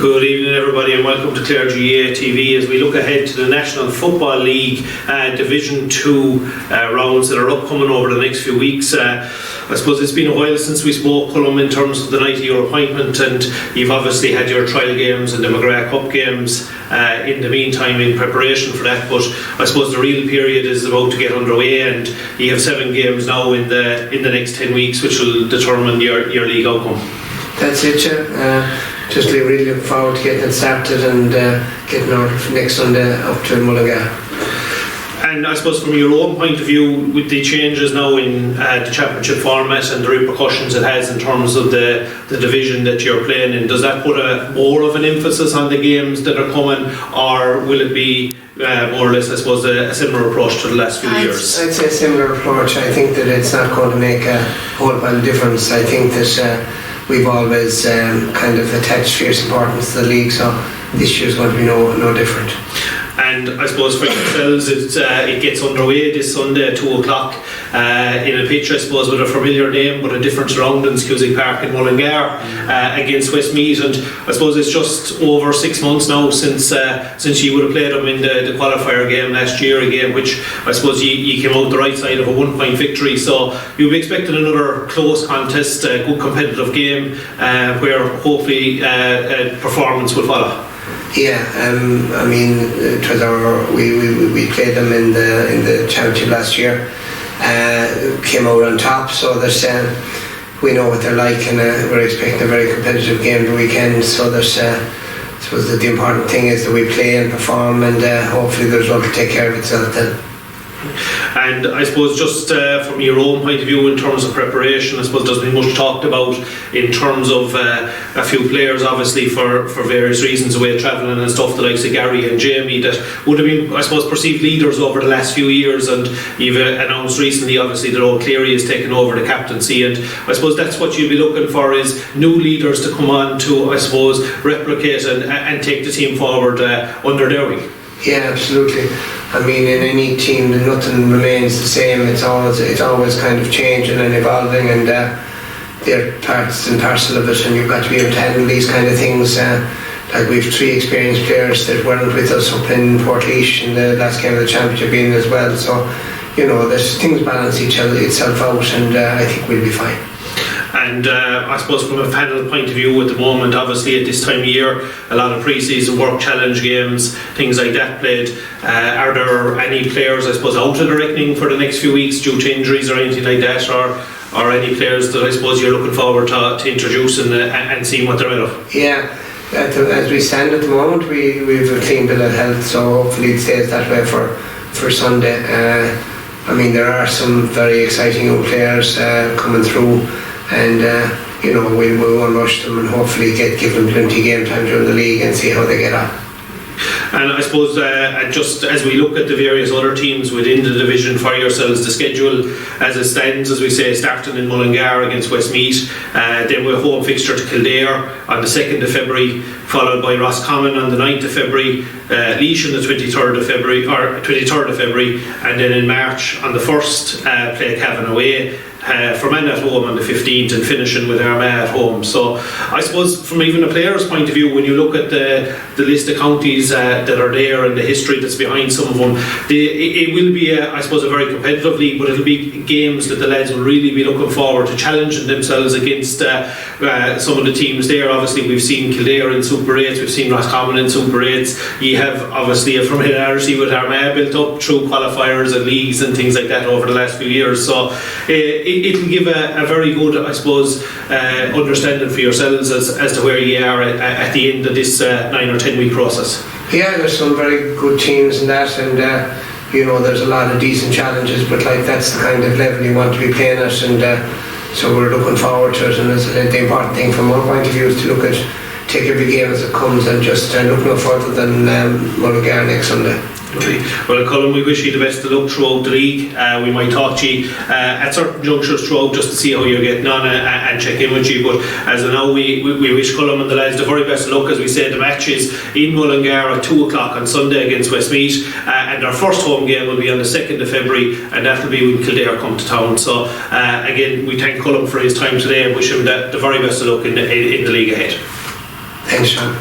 Good evening everybody and welcome to Clare GAA TV as we look ahead to the National Football League Division 2 rounds that are upcoming over the next few weeks. I suppose it's been a while since we spoke, Colm, in terms of the night of your appointment, and you've obviously had your trial games and the McGrath Cup games in the meantime in preparation for that, but I suppose the real period is about to get underway and you have 7 games now in the next 10 weeks which will determine your league outcome. That's it, just really looking forward to getting it started and getting our next Sunday up to Mullingar. And I suppose from your own point of view, with the changes now in the championship format and the repercussions it has in terms of the division that you're playing in, does that put more of an emphasis on the games that are coming, or will it be more or less, I suppose, a similar approach to the last few years? I'd say a similar approach. I think that it's not going to make a whole pile of difference. I think that we've always kind of attached fierce importance to the league, so this year's going to be no different. And I suppose for yourselves, it gets underway this Sunday at 2 o'clock in a pitch, I suppose, with a familiar name but a different surroundings, Cusick Park in Mullingar, against Westmeath. And I suppose it's just over 6 months now since you would have played them in the qualifier game last year, a game which I suppose you came out the right side of a 1-point victory. So you'll be expecting another close contest, a good competitive game where hopefully performance will follow. Yeah, I mean, it was we played them in the championship last year, came out on top, so there's we know what they're like, and we're expecting a very competitive game the weekend. So there's I suppose that the important thing is that we play and perform, and hopefully the result will take care of itself then. And I suppose just from your own point of view in terms of preparation, I suppose there's been much talked about in terms of a few players obviously for various reasons, away travelling and stuff, the likes of Gary and Jamie, that would have been, I suppose, perceived leaders over the last few years, and you've announced recently obviously that O'Cleary has taken over the captaincy, and I suppose that's what you'll be looking for, is new leaders to come on to, I suppose, replicate and take the team forward under their wing. Yeah, absolutely. I mean, in any team, nothing remains the same. It's always kind of changing and evolving, and they're parts and parcel of it. And you've got to be able to handle these kind of things. Like we've 3 experienced players that weren't with us up in Portlaoise in the last game of the championship in as well. So, you know, there's things balance itself out, and I think we'll be fine. And I suppose from a panel point of view at the moment, obviously at this time of year, a lot of pre-season work challenge games, things like that played. Are there any players, I suppose, out of the reckoning for the next few weeks due to injuries or anything like that, or any players that I suppose you're looking forward to introducing and seeing what they're made of? Yeah, as we stand at the moment, we've a clean bill of health, so hopefully it stays that way for Sunday. I mean, there are some very exciting young players coming through, and you know, we won't rush them, and hopefully give them plenty of game time during the league and see how they get on. And I suppose just as we look at the various other teams within the division for yourselves, the schedule as it stands, as we say, starting in Mullingar against Westmeath, then we're home fixture to Kildare on the 2nd of February, followed by Roscommon on the 9th of February, Laois on the 23rd of February, and then in March on the 1st play Cavan away, Fermanagh at home on the 15th, and finishing with Armagh at home. So I suppose from even a player's point of view, when you look at the list of counties that are there and the history that's behind some of them, it will be I suppose a very competitive league, but it'll be games that the lads will really be looking forward to challenging themselves against some of the teams there. Obviously we've seen Kildare in Super 8s, we've seen Roscommon in Super 8s, you have obviously a familiarity with Armagh built up through qualifiers and leagues and things like that over the last few years, so it'll give a very good, I suppose, understanding for yourselves as to where you are at the end of this 9 or 10 week process. Yeah, there's some very good teams in that, and you know, there's a lot of decent challenges, but like that's the kind of level you want to be playing at, and so we're looking forward to it. And the important thing from our point of view is to take every game as it comes, and just look no further than Mullingar next Sunday. Well, Colm, we wish you the best of luck throughout the league. We might talk to you at certain junctures throughout just to see how you're getting on and check in with you. But as of now, we wish Colm and the lads the very best of luck. As we said, the match is in Mullingar at 2 o'clock on Sunday against Westmeath, and our first home game will be on the 2nd of February, and that will be when Kildare come to town. So again, we thank Colm for his time today and wish him the very best of luck in the league ahead. Thanks, Sean.